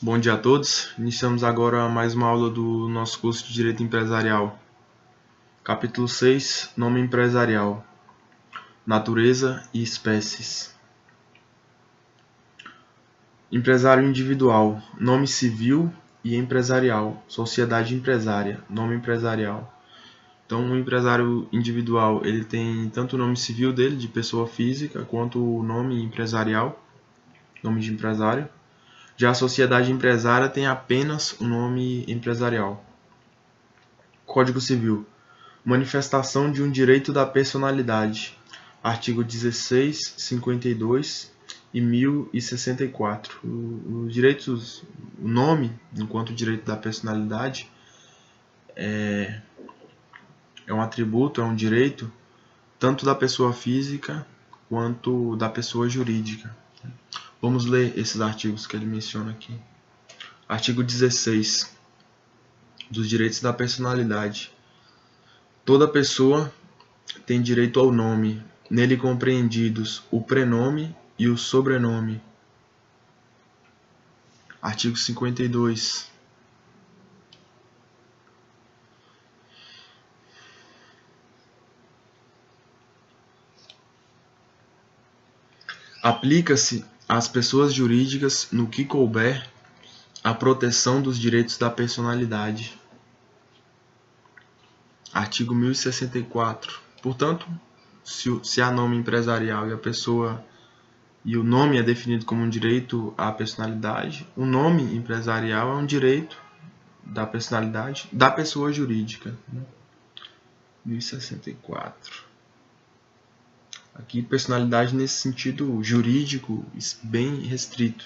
Bom dia a todos. Iniciamos agora mais uma aula do nosso curso de Direito Empresarial. Capítulo 6, Nome Empresarial, Natureza e Espécies. Empresário individual, nome civil e empresarial. Sociedade empresária, nome empresarial. Então, o empresário individual, ele tem tanto o nome civil dele, de pessoa física, quanto o nome empresarial, nome de empresário. Já a sociedade empresária tem apenas o nome empresarial. Código Civil. Manifestação de um direito da personalidade. Artigo 16, 52 e 1064. Os direitos, o nome, enquanto direito da personalidade, é um atributo, é um direito, tanto da pessoa física quanto da pessoa jurídica. Vamos ler esses artigos que ele menciona aqui. Artigo 16 dos direitos da personalidade. Toda pessoa tem direito ao nome, nele compreendidos o prenome e o sobrenome. Artigo 52. Aplica-se às pessoas jurídicas, no que couber, a proteção dos direitos da personalidade. Artigo 1064. Portanto, se há nome empresarial e o nome é definido como um direito à personalidade, o nome empresarial é um direito da personalidade da pessoa jurídica. 1064. Aqui, personalidade nesse sentido jurídico bem restrito.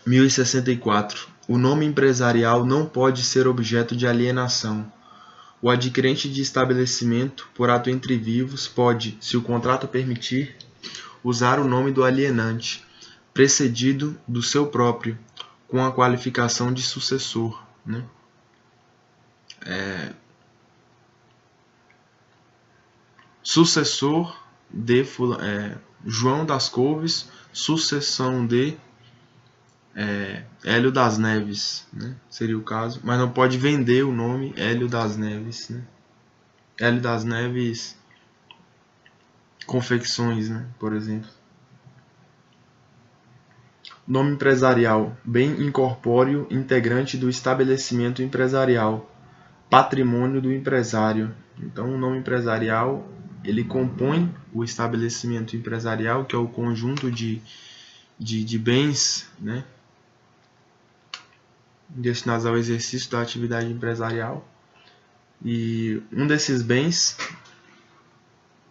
1064. O nome empresarial não pode ser objeto de alienação. O adquirente de estabelecimento, por ato entre vivos, pode, se o contrato permitir, usar o nome do alienante, precedido do seu próprio, com a qualificação de sucessor. Sucessor de João das Couves, sucessão de Hélio das Neves, seria o caso, mas não pode vender o nome Hélio das Neves. Hélio das Neves Confecções, por exemplo. Nome empresarial, bem incorpóreo integrante do estabelecimento empresarial, patrimônio do empresário. Então, o nome empresarial, ele compõe o estabelecimento empresarial, que é o conjunto de bens, destinados ao exercício da atividade empresarial. E um desses bens,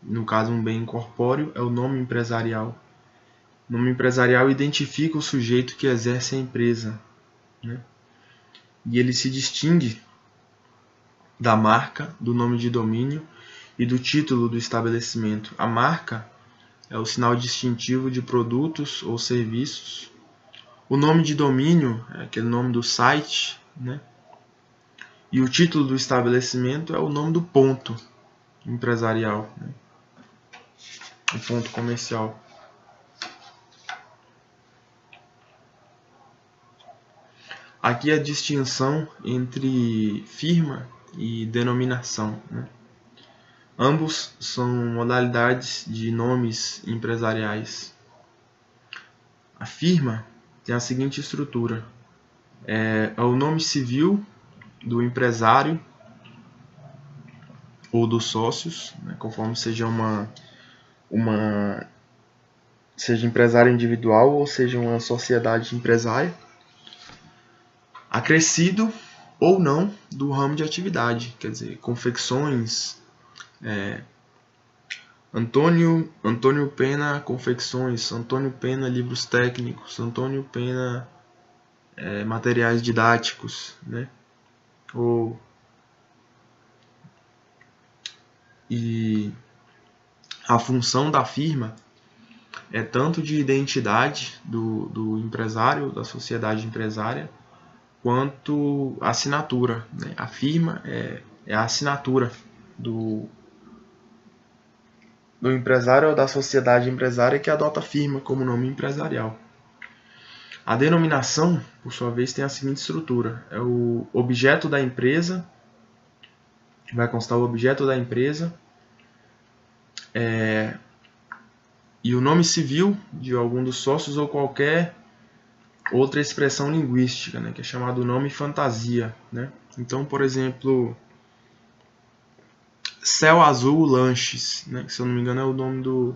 no caso um bem incorpóreo, é o nome empresarial. O nome empresarial identifica o sujeito que exerce a empresa, e ele se distingue da marca, do nome de domínio e do título do estabelecimento. A marca é o sinal distintivo de produtos ou serviços. O nome de domínio é aquele nome do site, e o título do estabelecimento é o nome do ponto empresarial, o ponto comercial. Aqui a distinção entre firma e denominação. Ambos são modalidades de nomes empresariais. A firma tem a seguinte estrutura: é o nome civil do empresário ou dos sócios, conforme seja seja empresário individual ou seja uma sociedade empresária, acrescido ou não do ramo de atividade, quer dizer, confecções, Antônio Pena Confecções, Antônio Pena Livros Técnicos, Antônio Pena Materiais Didáticos, E a função da firma é tanto de identidade do empresário, da sociedade empresária, quanto a assinatura. A firma é a assinatura do empresário ou da sociedade empresária que adota a firma como nome empresarial. A denominação, por sua vez, tem a seguinte estrutura. É o objeto da empresa, vai constar o objeto da empresa, e o nome civil de algum dos sócios ou qualquer outra expressão linguística, né, que é chamado nome fantasia, né? Então, por exemplo, Céu Azul Lanches, né, que se eu não me engano é o nome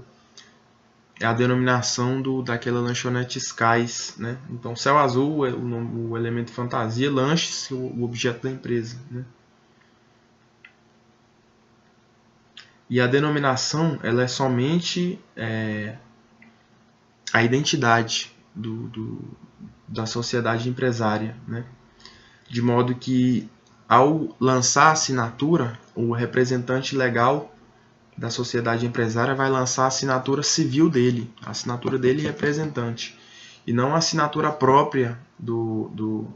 é a denominação daquela lanchonete Skies, né? Então, Céu Azul é o elemento fantasia, Lanches o objeto da empresa, né? E a denominação, ela é somente a identidade da sociedade empresária, né? De modo que, ao lançar a assinatura, o representante legal da sociedade empresária vai lançar a assinatura civil dele, a assinatura dele representante, e não a assinatura própria do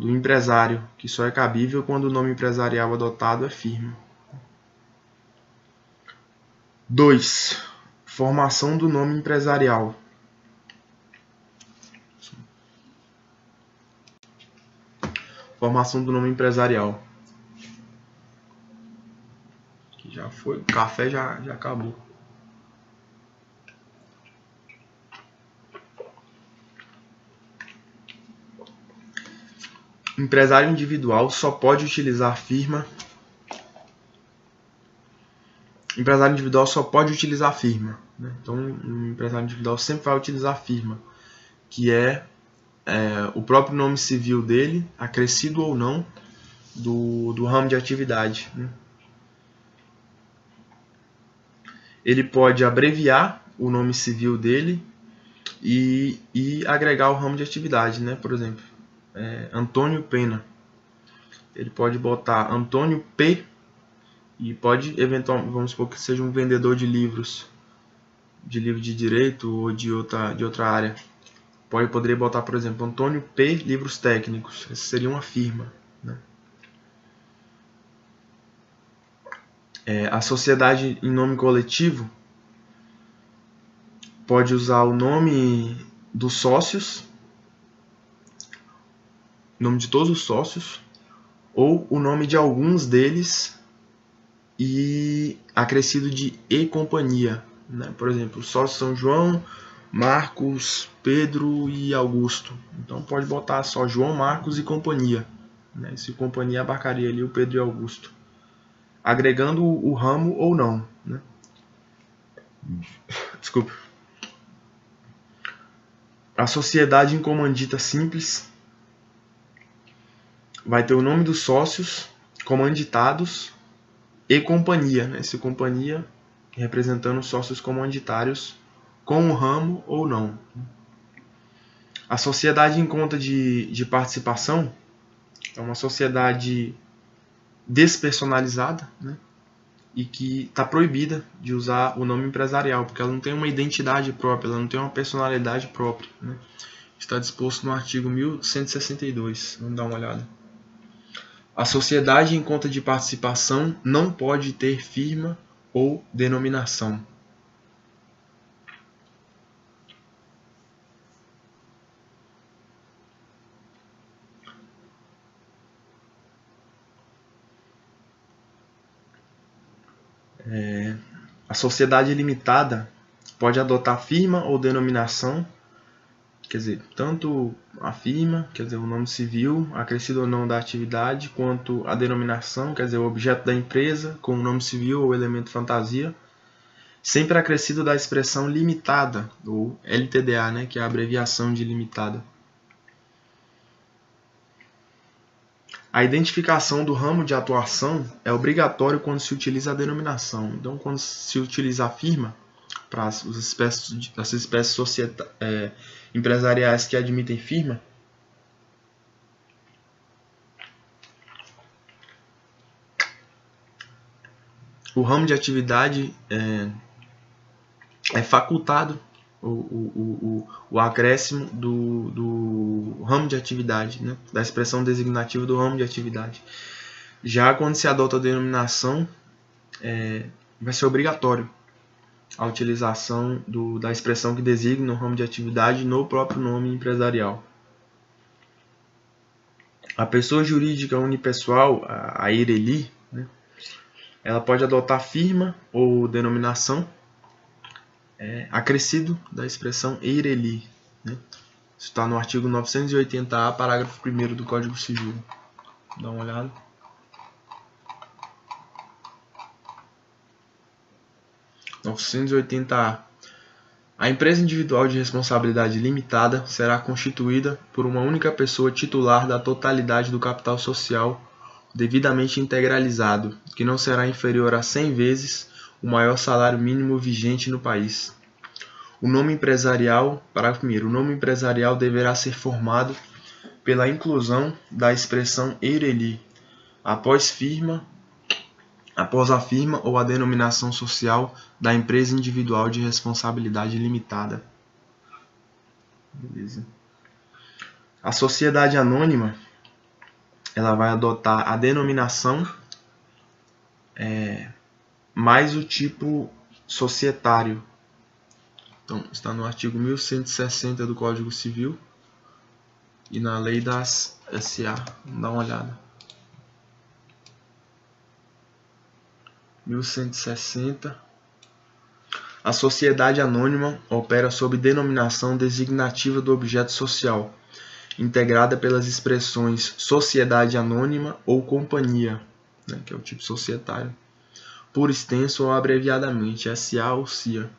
empresário, que só é cabível quando o nome empresarial adotado é firma. 2. Formação do nome empresarial. Formação do nome empresarial. Já foi, o café já acabou. Empresário individual só pode utilizar firma. Empresário individual só pode utilizar firma, né? Então, um empresário individual sempre vai utilizar firma, que é o próprio nome civil dele, acrescido ou não, do ramo de atividade, né? Ele pode abreviar o nome civil dele e agregar o ramo de atividade, né? Por exemplo, Antônio Pena. Ele pode botar Antônio P e pode, eventualmente, vamos supor que seja um vendedor de livros de direito ou de outra área. Poderia botar, por exemplo, Antônio P. Livros Técnicos. Essa seria uma firma, né? A sociedade em nome coletivo pode usar o nome dos sócios, o nome de todos os sócios, ou o nome de alguns deles e acrescido de E companhia, né? Por exemplo, sócios São João, Marcos, Pedro e Augusto. Então pode botar só João, Marcos e companhia, né? Esse companhia abarcaria ali o Pedro e Augusto, agregando o ramo ou não, né? Desculpa. A sociedade em comandita simples vai ter o nome dos sócios, comanditados e companhia, né? Esse companhia representando os sócios comanditários com o ramo ou não. A sociedade em conta de participação é uma sociedade despersonalizada, né? E que está proibida de usar o nome empresarial, porque ela não tem uma identidade própria, ela não tem uma personalidade própria, né? Está disposto no artigo 1162. Vamos dar uma olhada. A sociedade em conta de participação não pode ter firma ou denominação. A sociedade limitada pode adotar firma ou denominação, quer dizer, tanto a firma, quer dizer, o nome civil, acrescido ou não da atividade, quanto a denominação, quer dizer, o objeto da empresa, com o nome civil ou elemento fantasia, sempre acrescido da expressão limitada, ou LTDA, né, que é a abreviação de limitada. A identificação do ramo de atuação é obrigatório quando se utiliza a denominação. Então, quando se utiliza a firma, para as espécies empresariais que admitem firma, o ramo de atividade é facultado o acréscimo do ramo de atividade, né? Da expressão designativa do ramo de atividade. Já quando se adota a denominação, vai ser obrigatório a utilização da expressão que designa o ramo de atividade no próprio nome empresarial. A pessoa jurídica unipessoal, a IRELI, né, ela pode adotar firma ou denominação acrescido da expressão IRELI. Né? Isso está no artigo 980-A, parágrafo 1º do Código Civil. Dá uma olhada. 980-A. A empresa individual de responsabilidade limitada será constituída por uma única pessoa titular da totalidade do capital social devidamente integralizado, que não será inferior a 100 vezes o maior salário mínimo vigente no país. O nome empresarial, parágrafo 1º, o nome empresarial deverá ser formado pela inclusão da expressão IRELI após a firma ou a denominação social da empresa individual de responsabilidade limitada. Beleza. A sociedade anônima, ela vai adotar a denominação mais o tipo societário. Então, está no artigo 1160 do Código Civil e na lei das SA. Vamos dar uma olhada. 1160. A sociedade anônima opera sob denominação designativa do objeto social, integrada pelas expressões sociedade anônima ou companhia, né, que é o tipo societário, por extenso ou abreviadamente, SA ou CIA.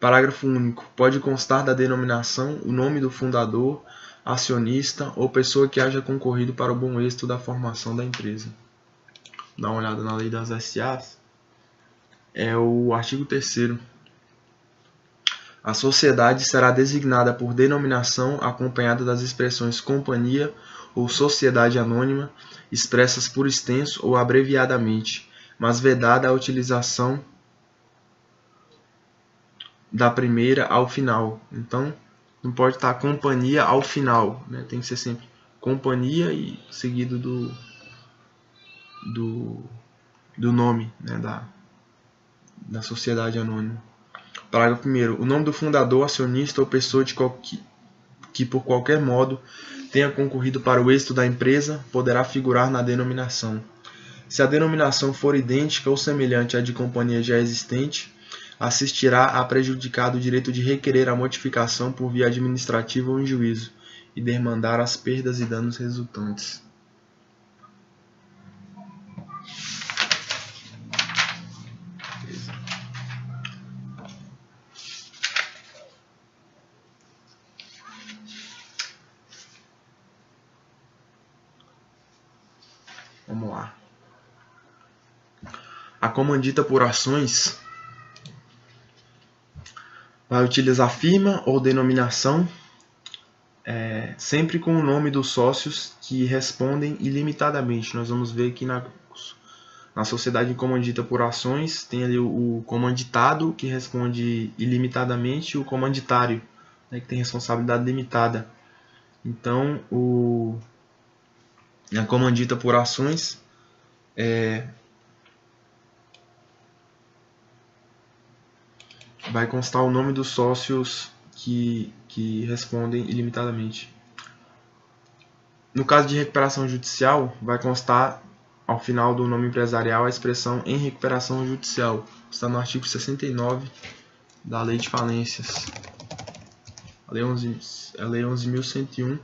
Parágrafo único. Pode constar da denominação o nome do fundador, acionista ou pessoa que haja concorrido para o bom êxito da formação da empresa. Dá uma olhada na lei das SAs. É o artigo 3º. A sociedade será designada por denominação acompanhada das expressões companhia ou sociedade anônima, expressas por extenso ou abreviadamente, mas vedada a utilização da primeira ao final. Então, não pode estar companhia ao final, né? Tem que ser sempre companhia e seguido do nome, né? da sociedade anônima. Parágrafo 1º. O nome do fundador, acionista ou pessoa que por qualquer modo tenha concorrido para o êxito da empresa poderá figurar na denominação. Se a denominação for idêntica ou semelhante à de companhia já existente, assistirá a prejudicado o direito de requerer a modificação por via administrativa ou em juízo e demandar as perdas e danos resultantes. Vamos lá. A comandita por ações vai utilizar firma ou denominação sempre com o nome dos sócios que respondem ilimitadamente. Nós vamos ver que na sociedade comandita por ações tem ali o comanditado que responde ilimitadamente e o comanditário, né, que tem responsabilidade limitada. Então, a comandita por ações vai constar o nome dos sócios que respondem ilimitadamente. No caso de recuperação judicial, vai constar ao final do nome empresarial a expressão em recuperação judicial. Está no artigo 69 da Lei de Falências. A Lei 11.101,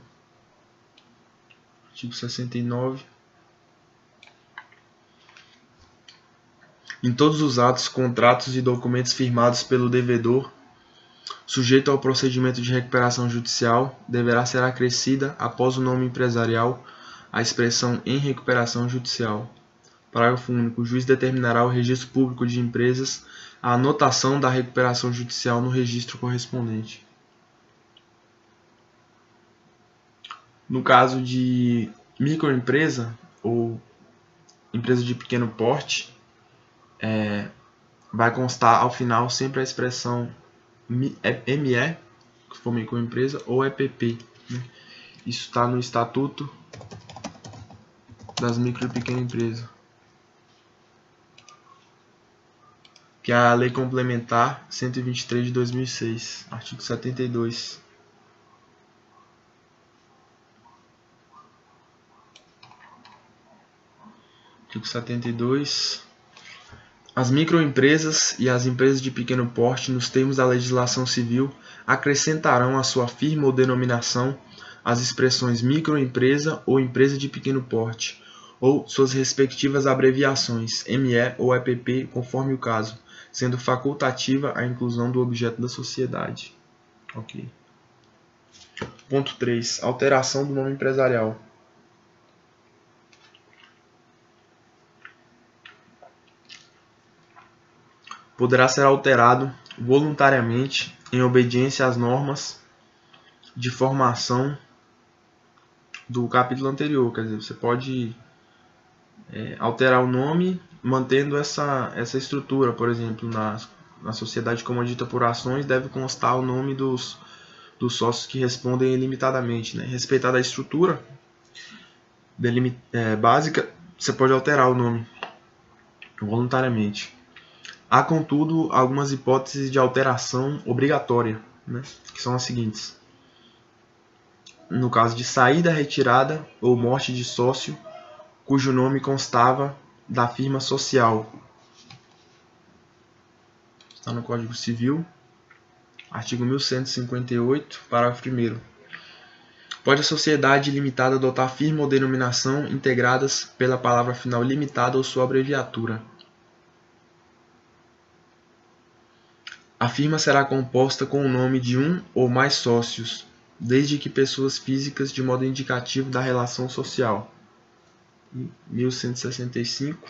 artigo 69. Em todos os atos, contratos e documentos firmados pelo devedor, sujeito ao procedimento de recuperação judicial, deverá ser acrescida, após o nome empresarial, a expressão em recuperação judicial. Parágrafo único. O juiz determinará ao registro público de empresas a anotação da recuperação judicial no registro correspondente. No caso de microempresa ou empresa de pequeno porte, vai constar ao final sempre a expressão ME, que for microempresa, ou EPP. Né? Isso está no Estatuto das Micro e Pequenas Empresas. que é a Lei Complementar 123 de 2006, artigo 72. Artigo 72. As microempresas e as empresas de pequeno porte, nos termos da legislação civil, acrescentarão à sua firma ou denominação as expressões microempresa ou empresa de pequeno porte, ou suas respectivas abreviações, ME ou EPP, conforme o caso, sendo facultativa a inclusão do objeto da sociedade. Ok. Ponto 3. Alteração do nome empresarial. Poderá ser alterado voluntariamente em obediência às normas de formação do capítulo anterior. Quer dizer, você pode alterar o nome mantendo essa estrutura. Por exemplo, na sociedade comandita por ações deve constar o nome dos sócios que respondem ilimitadamente, né? Respeitada a estrutura básica, você pode alterar o nome voluntariamente. Há, contudo, algumas hipóteses de alteração obrigatória, né, que são as seguintes. No caso de saída, retirada ou morte de sócio, cujo nome constava da firma social. Está no Código Civil, artigo 1158, parágrafo 1º. Pode a sociedade limitada adotar firma ou denominação integradas pela palavra final limitada ou sua abreviatura. A firma será composta com o nome de um ou mais sócios, desde que pessoas físicas de modo indicativo da relação social. 1165.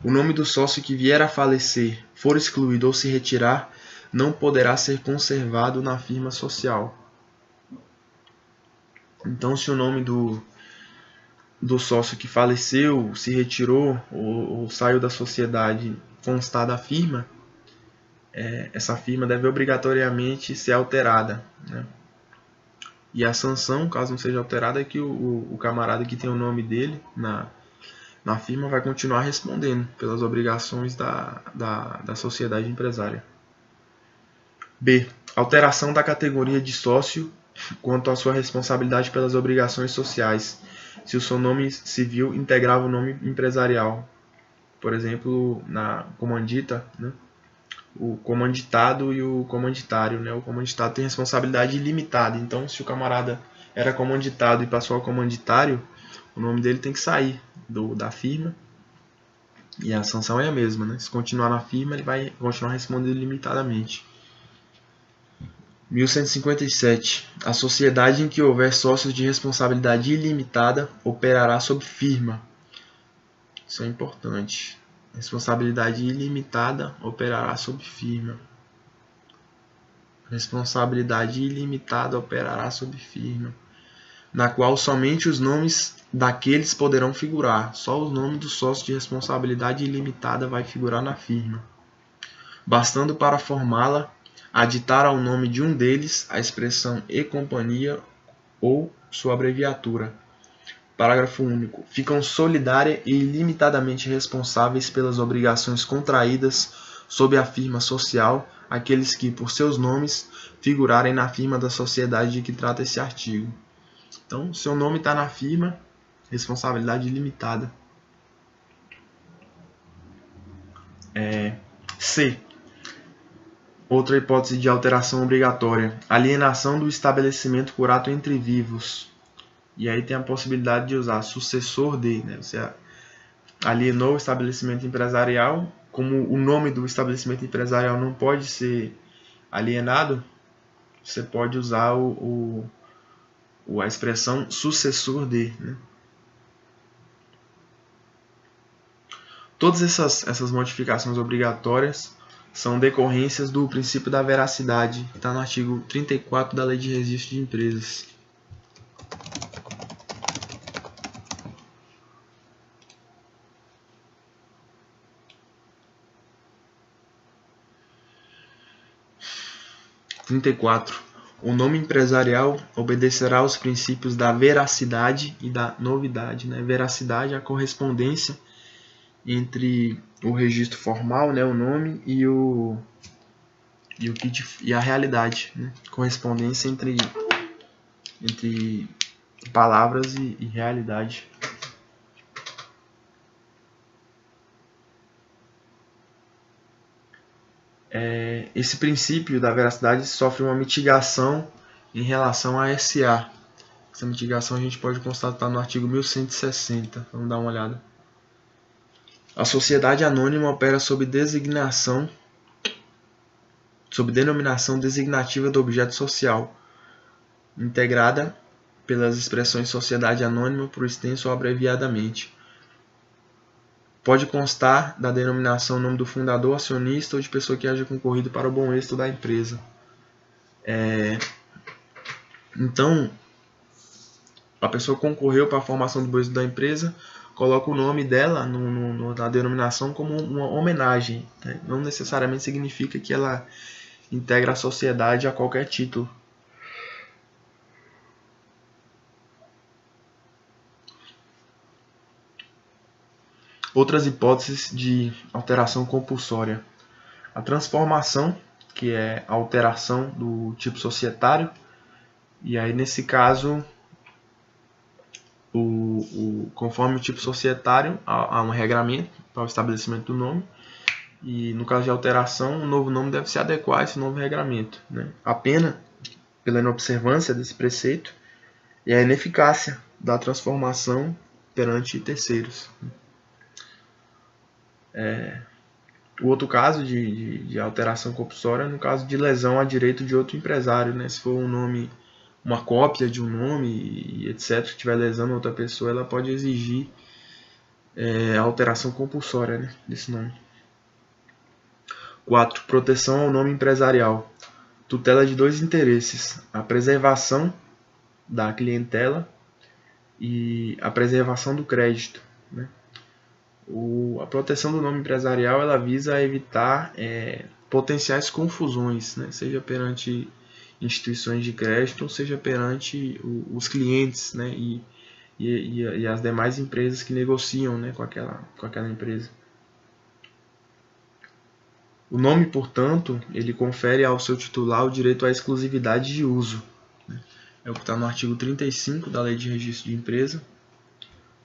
O nome do sócio que vier a falecer, for excluído ou se retirar, não poderá ser conservado na firma social. Então, se o nome do sócio que faleceu, se retirou ou saiu da sociedade constar da firma, essa firma deve obrigatoriamente ser alterada, né? E a sanção, caso não seja alterada, é que o camarada que tem o nome dele na firma vai continuar respondendo pelas obrigações da sociedade empresária. B. Alteração da categoria de sócio quanto à sua responsabilidade pelas obrigações sociais, se o seu nome civil integrava o nome empresarial. Por exemplo, na comandita, né? O comanditado e o comanditário, né? O comanditado tem responsabilidade ilimitada. Então, se o camarada era comanditado e passou a comanditário, o nome dele tem que sair da firma. E a sanção é a mesma, né? Se continuar na firma, ele vai continuar respondendo limitadamente. 1157. A sociedade em que houver sócios de responsabilidade ilimitada operará sob firma. Isso é importante. Responsabilidade ilimitada operará sob firma. Responsabilidade ilimitada operará sob firma, na qual somente os nomes daqueles poderão figurar. Só o nome do sócio de responsabilidade ilimitada vai figurar na firma, bastando para formá-la aditar ao nome de um deles a expressão e companhia ou sua abreviatura. Parágrafo único. Ficam solidária e ilimitadamente responsáveis pelas obrigações contraídas sob a firma social aqueles que, por seus nomes, figurarem na firma da sociedade de que trata esse artigo. Então, seu nome está na firma, responsabilidade ilimitada. C. Outra hipótese de alteração obrigatória. Alienação do estabelecimento por ato entre vivos. E aí tem a possibilidade de usar sucessor de, né? Você alienou o estabelecimento empresarial, como o nome do estabelecimento empresarial não pode ser alienado, você pode usar a expressão sucessor de, né? Todas essas modificações obrigatórias são decorrências do princípio da veracidade, que está no artigo 34 da Lei de Registro de Empresas. O nome empresarial obedecerá aos princípios da veracidade e da novidade, né? Veracidade é a correspondência entre o registro formal, né, o nome, e a realidade, né? Correspondência entre palavras e realidade. Esse princípio da veracidade sofre uma mitigação em relação a SA. Essa mitigação a gente pode constatar no artigo 1160. Vamos dar uma olhada. A sociedade anônima opera sob denominação designativa do objeto social, integrada pelas expressões sociedade anônima por extenso ou abreviadamente. Pode constar da denominação nome do fundador, acionista ou de pessoa que haja concorrido para o bom êxito da empresa. Então, a pessoa concorreu para a formação do bom êxito da empresa, coloca o nome dela na denominação como uma homenagem, né? Não necessariamente significa que ela integra a sociedade a qualquer título. Outras hipóteses de alteração compulsória. A transformação, que é a alteração do tipo societário. E aí, nesse caso, conforme o tipo societário, há um regramento para o estabelecimento do nome. E no caso de alteração, o novo nome deve se adequar a esse novo regramento, né? A pena, pela inobservância desse preceito, e a ineficácia da transformação perante terceiros. O outro caso de alteração compulsória é no caso de lesão a direito de outro empresário, né? Se for um nome, uma cópia de um nome e etc., que estiver lesando outra pessoa, ela pode exigir a alteração compulsória, né, desse nome. 4. Proteção ao nome empresarial. Tutela de dois interesses: a preservação da clientela e a preservação do crédito, né? A proteção do nome empresarial ela visa evitar potenciais confusões, né? Seja perante instituições de crédito ou seja perante os clientes, né? E as demais empresas que negociam, né, com aquela empresa. O nome, portanto, ele confere ao seu titular o direito à exclusividade de uso. É o que está no artigo 35 da Lei de Registro de Empresa.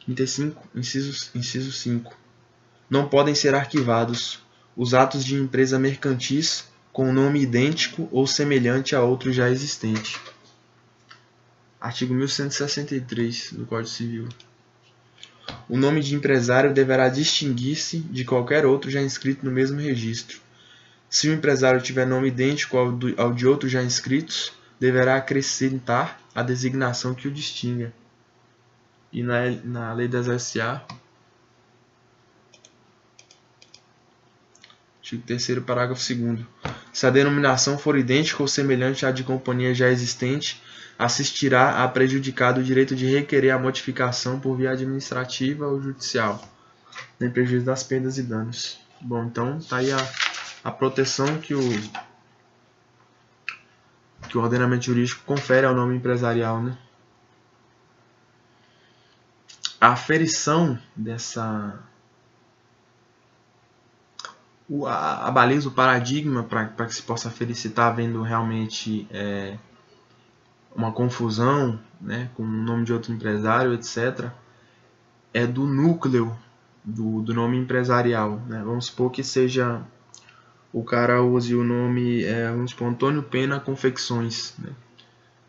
35, inciso 5. Não podem ser arquivados os atos de empresa mercantis com nome idêntico ou semelhante a outro já existente. Artigo 1163 do Código Civil. O nome de empresário deverá distinguir-se de qualquer outro já inscrito no mesmo registro. Se o empresário tiver nome idêntico ao de outros já inscritos, deverá acrescentar a designação que o distinga. E na Lei das SA, artigo 3º, parágrafo 2º. Se a denominação for idêntica ou semelhante à de companhia já existente, assistirá a prejudicado o direito de requerer a modificação por via administrativa ou judicial, em prejuízo das perdas e danos. Bom, então está aí a proteção que o ordenamento jurídico confere ao nome empresarial, né? A aferição dessa... A baliza, o paradigma para que se possa aferir se está havendo realmente uma confusão, né, com o nome de outro empresário, etc., é do núcleo do nome empresarial, né? Vamos supor que seja... o cara use o nome, vamos supor, Antônio Pena Confecções, né?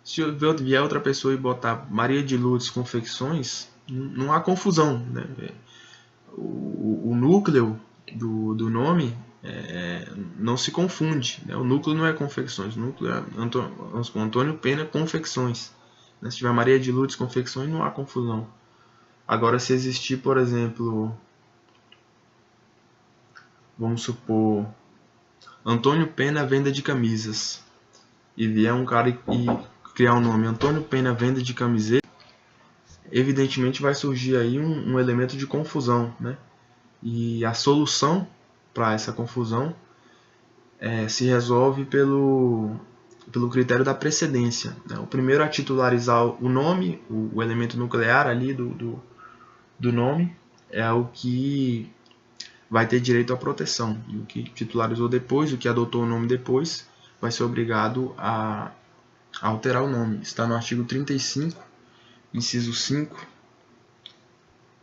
Se vier outra pessoa e botar Maria de Lourdes Confecções, não há confusão, né? O núcleo do nome não se confunde, né? O núcleo não é Confecções, o núcleo é Antônio Pena Confecções, né? Se tiver Maria de Lourdes Confecções, não há confusão. Agora, se existir, por exemplo, vamos supor, Antônio Pena Venda de Camisas, e vier um cara e criar um nome Antônio Pena Venda de Camiseta, evidentemente vai surgir aí um elemento de confusão, né? E a solução para essa confusão se resolve pelo critério da precedência, né? O primeiro a titularizar o nome, o elemento nuclear ali do nome, é o que vai ter direito à proteção. E o que titularizou depois, o que adotou o nome depois, vai ser obrigado a alterar o nome. Está no artigo 35, inciso 5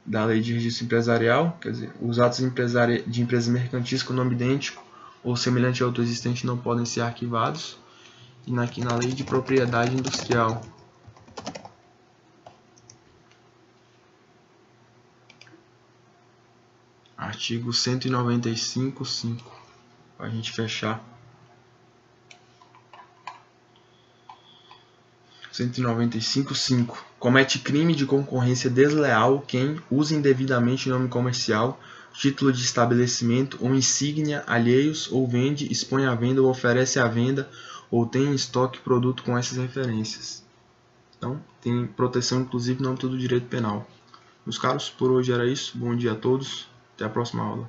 da Lei de Registro Empresarial, quer dizer, os atos de empresas mercantis com nome idêntico ou semelhante ao autor existente não podem ser arquivados. E aqui na Lei de Propriedade Industrial, artigo 195.5, para a gente fechar. 195.5. Comete crime de concorrência desleal quem usa indevidamente nome comercial, título de estabelecimento ou insígnia alheios ou vende, expõe à venda ou oferece à venda ou tem em estoque produto com essas referências. Então, tem proteção inclusive no âmbito do direito penal. Meus caros, por hoje era isso. Bom dia a todos. Até a próxima aula.